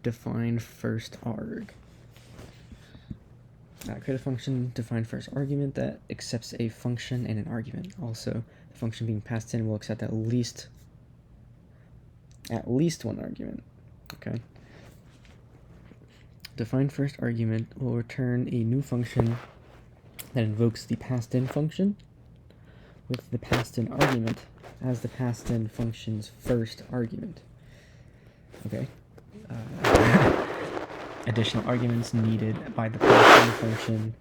defineFirstArg. Create a function, define first argument that accepts a function and an argument. Also, the function being passed in will accept at least one argument. Okay. Define first argument will return a new function that invokes the passed in function with the passed in argument as the passed in function's first argument. Okay. Additional arguments needed by the passed in function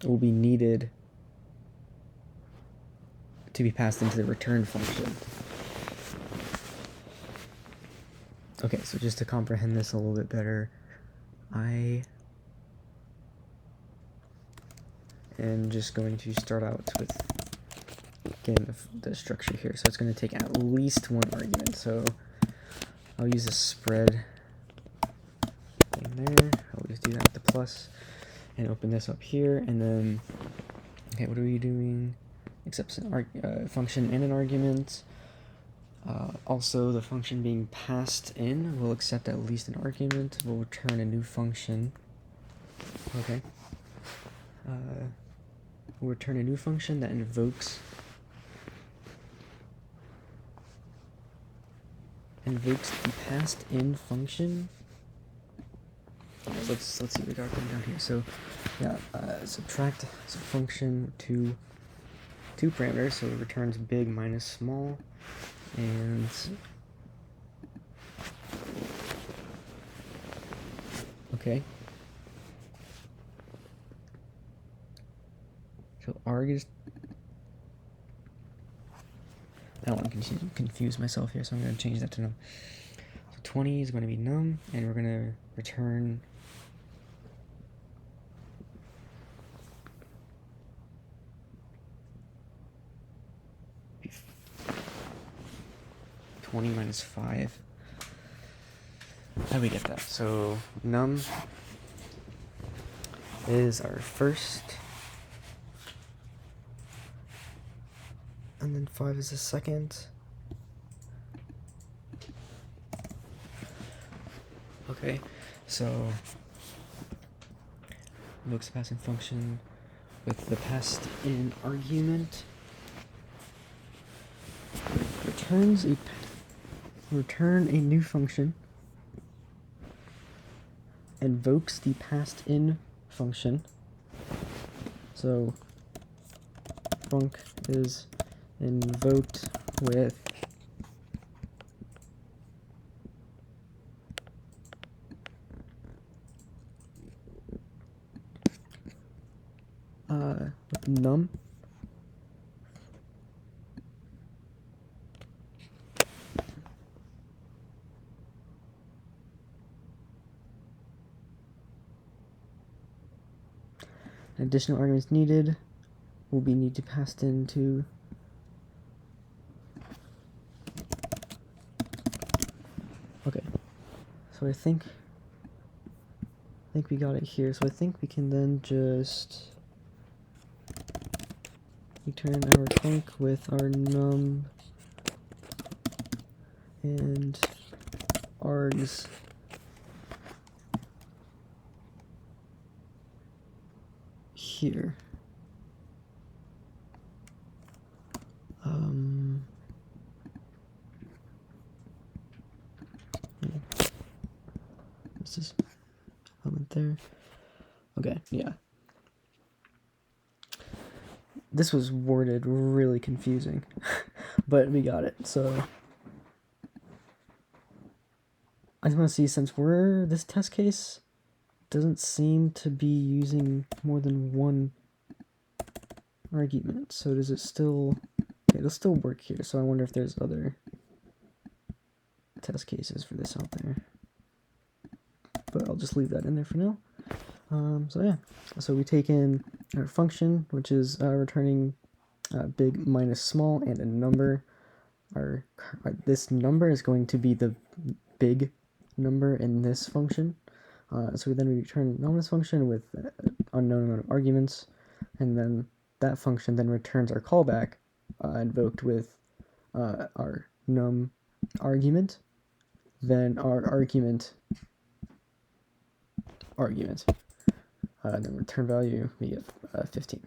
will be needed to be passed into the return function. Okay, so just to comprehend this a little bit better, I am just going to start out with again the structure here. So it's going to take at least one argument. So I'll use a spread thing there. I'll just do that with the plus and open this up here. And then, okay, what are we doing? Accepts an function and an argument. Also, the function being passed in will accept at least an argument. Will return a new function. Okay. Will return a new function that invokes the passed in function. Let's see what we got going down here. So yeah, subtract as a function two parameters, so it returns big minus small, and okay. So arg is, I don't want to confuse myself here, so I'm going to change that to num. So 20 is going to be num, and we're going to return 20 minus 5. How do we get that? So num is our first, and then 5 is the second. Okay, so invokes the passing function with the passed in argument. Return a new function. Invokes the passed in function. So func is invoked with num. Additional arguments needed will be need to passed into okay. So I think we got it here. So I think we can then just return our func with our num and args here. What's this element there? Okay, yeah. This was worded really confusing, but we got it. So I just want to see, since this test case doesn't seem to be using more than one argument. So does it still, okay, it'll still work here. So I wonder if there's other test cases for this out there. But I'll just leave that in there for now. So yeah, so we take in our function, which is returning big minus small and a number. This number is going to be the big number in this function. So we return this function with unknown amount of arguments, and then that function then returns our callback invoked with our num argument then our argument, then return value, we get 15.